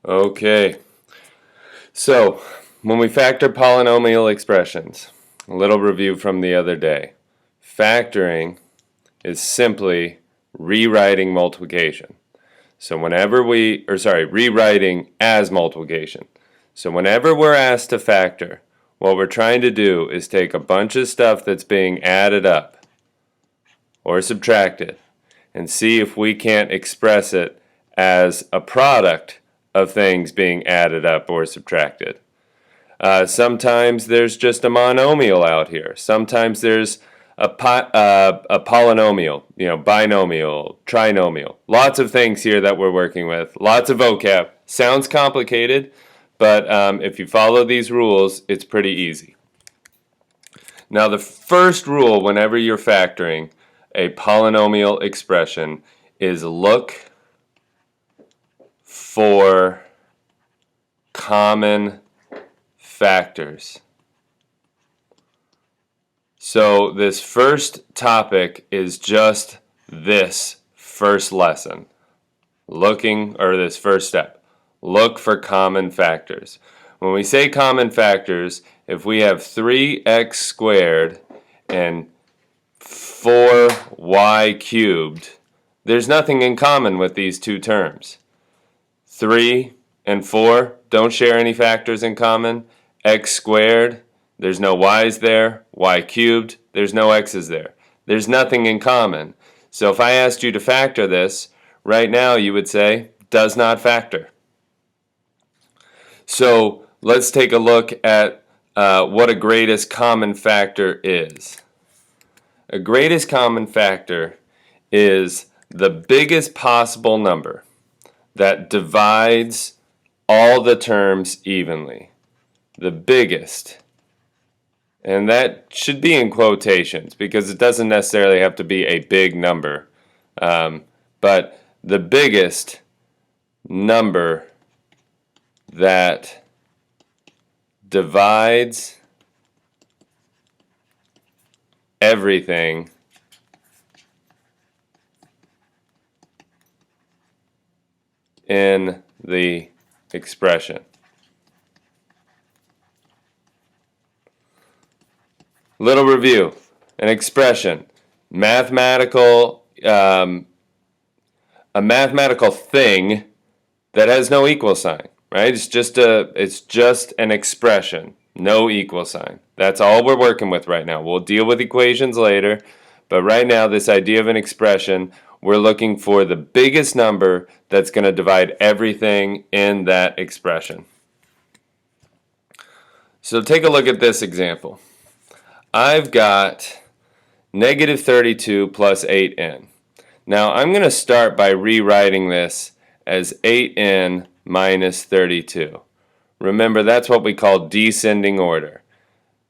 Okay, so when we factor polynomial expressions, a little review from the other day. Factoring is simply rewriting multiplication. So rewriting as multiplication. So whenever we're asked to factor, what we're trying to do is take a bunch of stuff that's being added up or subtracted and see if we can't express it as a product of things being added up or subtracted. Sometimes there's just a monomial out here. Sometimes there's a polynomial, binomial, trinomial. Lots of things here that we're working with. Lots of vocab. Sounds complicated, but if you follow these rules, it's pretty easy. Now the first rule whenever you're factoring a polynomial expression is look for common factors. So this first topic is just this first lesson. This first step. Look for common factors. When we say common factors, if we have 3x squared and 4y cubed, there's nothing in common with these two terms. 3 and 4 don't share any factors in common. X squared, there's no y's there. Y cubed, there's no x's there. There's nothing in common. So if I asked you to factor this, right now you would say, does not factor. So let's take a look at what a greatest common factor is. A greatest common factor is the biggest possible number that divides all the terms evenly. The biggest. And that should be in quotations because it doesn't necessarily have to be a big number. But the biggest number that divides everything in the expression. Little review. An expression. A mathematical thing that has no equal sign, right? It's just an expression, no equal sign. That's all we're working with right now. We'll deal with equations later, but right now this idea of an expression, we're looking for the biggest number that's going to divide everything in that expression. So take a look at this example. I've got negative 32 plus 8n. Now I'm going to start by rewriting this as 8n minus 32. Remember, that's what we call descending order.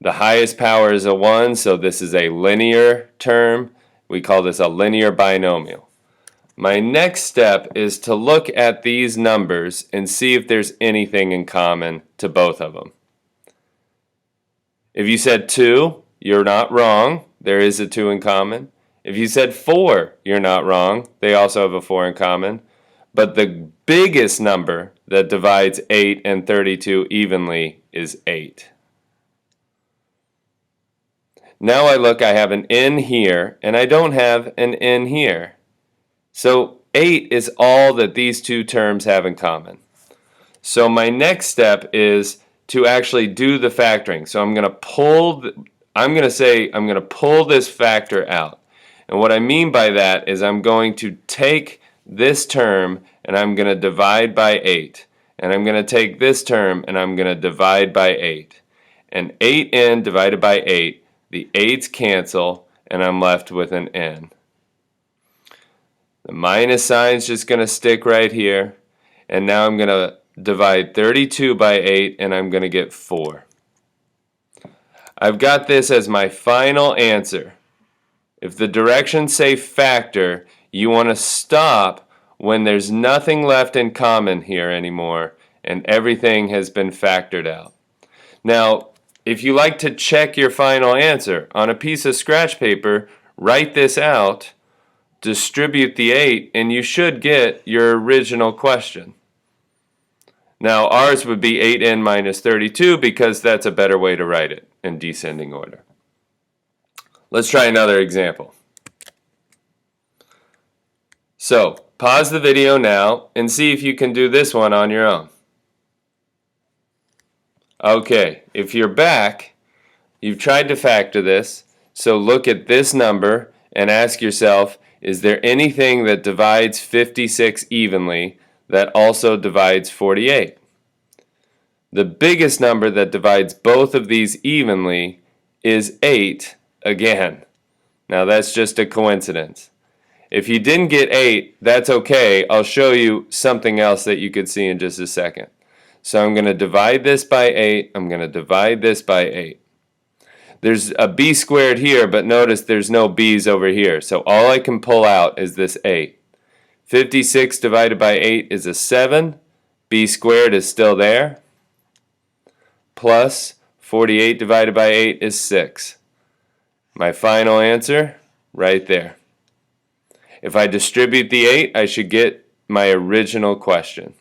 The highest power is a 1, so this is a linear term. We call this a linear binomial. My next step is to look at these numbers and see if there's anything in common to both of them. If you said 2, you're not wrong. There is a 2 in common. If you said 4, you're not wrong. They also have a 4 in common. But the biggest number that divides 8 and 32 evenly is 8. Now I look, I have an n here, and I don't have an n here. So 8 is all that these two terms have in common. So my next step is to actually do the factoring. So I'm going to pull this factor out. And what I mean by that is I'm going to take this term and I'm going to divide by 8. And I'm going to take this term and I'm going to divide by 8. And 8n divided by 8, the 8's cancel and I'm left with an n. The minus sign's just going to stick right here. And now I'm going to divide 32 by 8 and I'm going to get 4. I've got this as my final answer. If the directions say factor, you want to stop when there's nothing left in common here anymore and everything has been factored out. Now, if you like to check your final answer, on a piece of scratch paper, write this out, distribute the 8, and you should get your original question. Now ours would be 8n minus 32 because that's a better way to write it in descending order. Let's try another example. So pause the video now and see if you can do this one on your own. Okay, if you're back, you've tried to factor this, so look at this number and ask yourself, is there anything that divides 56 evenly that also divides 48? The biggest number that divides both of these evenly is 8 again. Now that's just a coincidence. If you didn't get 8, that's okay. I'll show you something else that you could see in just a second. So I'm going to divide this by 8. I'm going to divide this by 8. There's a b squared here, but notice there's no b's over here. So all I can pull out is this 8. 56 divided by 8 is a 7. B squared is still there. Plus 48 divided by 8 is 6. My final answer, right there. If I distribute the 8, I should get my original question.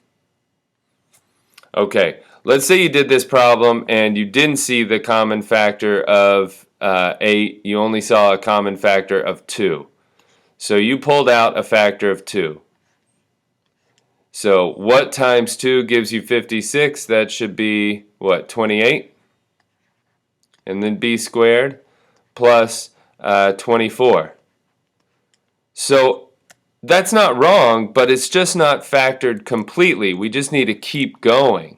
Okay, let's say you did this problem and you didn't see the common factor of 8. You only saw a common factor of 2. So you pulled out a factor of 2. So what times 2 gives you 56? That should be, what, 28? And then b squared plus 24. So that's not wrong, but it's just not factored completely. We just need to keep going.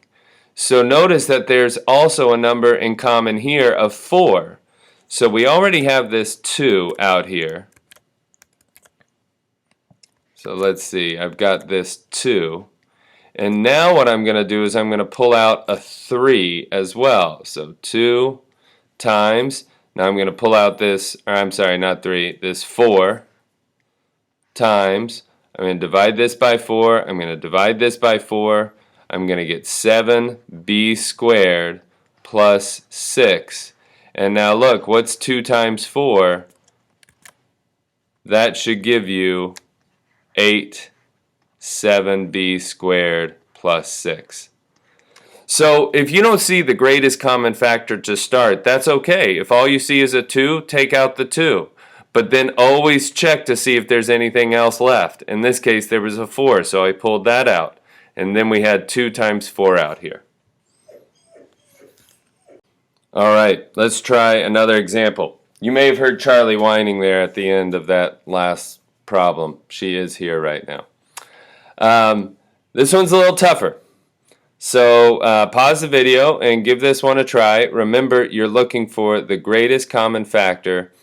So notice that there's also a number in common here of 4. So we already have this 2 out here. So let's see, I've got this 2. And now what I'm going to do is I'm going to pull out a 3 as well. So 2 times, now I'm going to pull out this, or I'm sorry, not 3, this 4 times, I'm going to divide this by 4, I'm going to divide this by 4, I'm going to get 7b squared plus 6. And now look, what's 2 times 4? That should give you 8, 7b squared plus 6. So if you don't see the greatest common factor to start, that's okay. If all you see is a 2, take out the 2. But then always check to see if there's anything else left. In this case, there was a 4, so I pulled that out. And then we had 2 times 4 out here. All right, let's try another example. You may have heard Charlie whining there at the end of that last problem. She is here right now. This one's a little tougher. So pause the video and give this one a try. Remember, you're looking for the greatest common factor,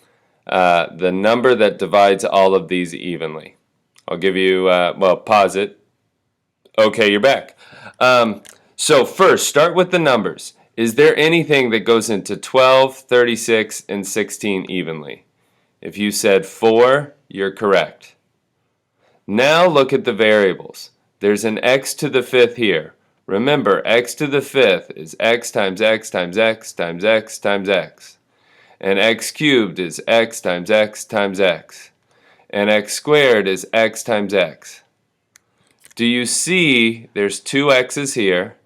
the number that divides all of these evenly. I'll give you, well, pause it. Okay, you're back. So first, start with the numbers. Is there anything that goes into 12, 36, and 16 evenly? If you said 4, you're correct. Now look at the variables. There's an x to the 5th here. Remember, x to the 5th is x times x times x times x times x. And x cubed is x times x times x. And x squared is x times x. Do you see there's 2 x's here,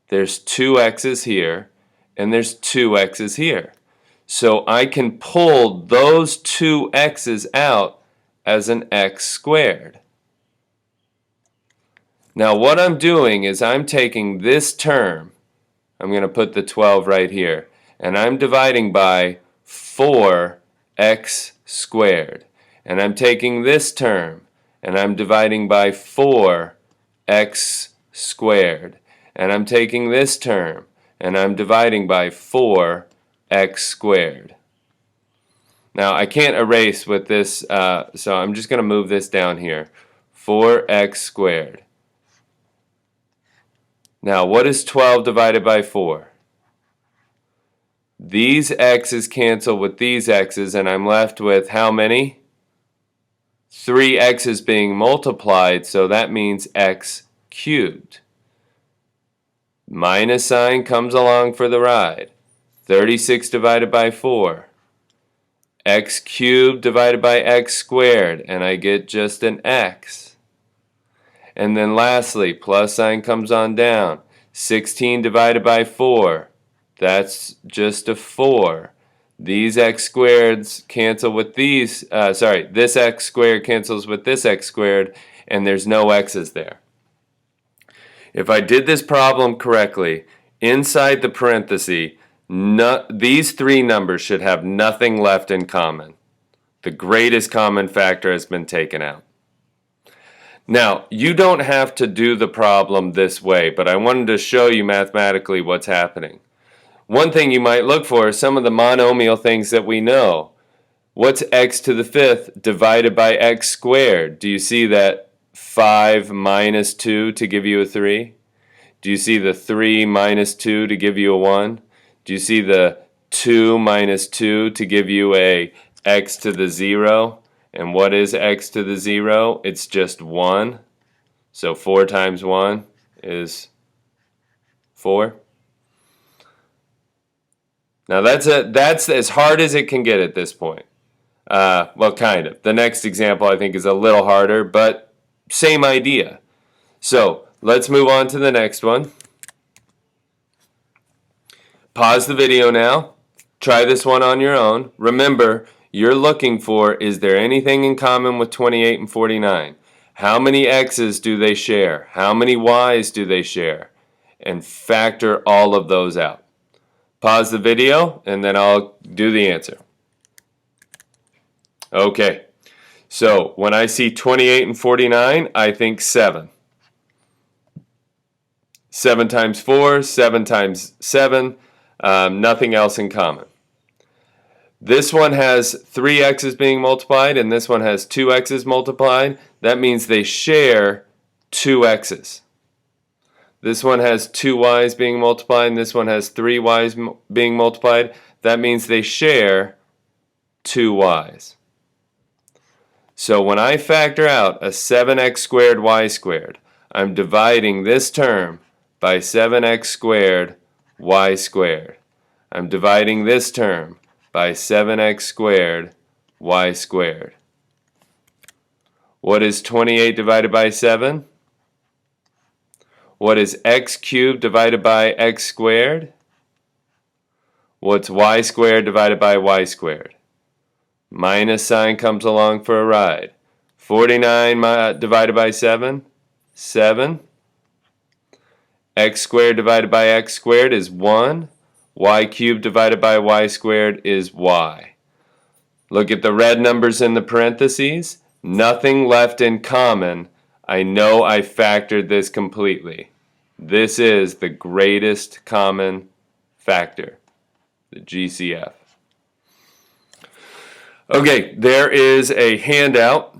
there's 2 x's here, and there's 2 x's here? So I can pull those 2 x's out as an x squared. Now what I'm doing is I'm taking this term, I'm going to put the 12 right here, and I'm dividing by 4x squared. And I'm taking this term, and I'm dividing by 4x squared. And I'm taking this term, and I'm dividing by 4x squared. Now I can't erase with this, so I'm just going to move this down here. 4x squared. Now what is 12 divided by 4? These x's cancel with these x's, and I'm left with how many? 3 x's being multiplied, so that means x cubed. Minus sign comes along for the ride. 36 divided by 4. X cubed divided by x squared, and I get just an x. And then lastly, plus sign comes on down. 16 divided by 4, that's just a 4. These x squareds cancel with these, this x squared cancels with this x squared, and there's no x's there. If I did this problem correctly, inside the parenthesis, these three numbers should have nothing left in common. The greatest common factor has been taken out. Now, you don't have to do the problem this way, but I wanted to show you mathematically what's happening. One thing you might look for is some of the monomial things that we know. What's x to the fifth divided by x squared? Do you see that 5 minus 2 to give you a 3? Do you see the 3 minus 2 to give you a 1? Do you see the 2 minus 2 to give you a x to the 0? And what is x to the 0? It's just 1. So 4 times 1 is 4. Now that's as hard as it can get at this point. Well, kind of. The next example I think is a little harder, but same idea. So let's move on to the next one. Pause the video now. Try this one on your own. Remember, you're looking for, is there anything in common with 28 and 49? How many x's do they share? How many y's do they share? And factor all of those out. Pause the video, and then I'll do the answer. Okay, so when I see 28 and 49, I think 7. 7 times 4, 7 times 7, nothing else in common. This one has 3 x's being multiplied, and this one has 2 x's multiplied. That means they share 2 x's. This one has 2 y's being multiplied, and this one has 3 y's being multiplied. That means they share 2 y's. So when I factor out a 7x squared y squared, I'm dividing this term by 7x squared y squared. I'm dividing this term by 7x squared y squared. What is 28 divided by 7? What is x cubed divided by x squared? What's y squared divided by y squared? Minus sign comes along for a ride. 49 divided by 7? 7. X squared divided by x squared is 1. Y cubed divided by y squared is y. Look at the red numbers in the parentheses. Nothing left in common. I know I factored this completely. This is the greatest common factor, the GCF. Okay, there is a handout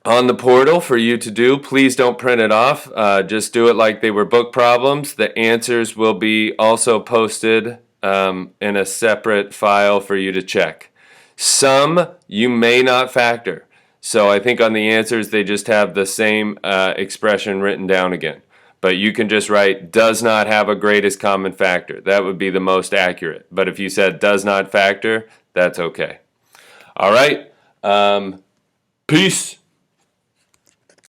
on the portal for you to do. Please don't print it off. Just do it like they were book problems. The answers will be also posted in a separate file for you to check. Some you may not factor. So I think on the answers they just have the same expression written down again. But you can just write does not have a greatest common factor. That would be the most accurate. But if you said does not factor, that's okay. All right. Peace.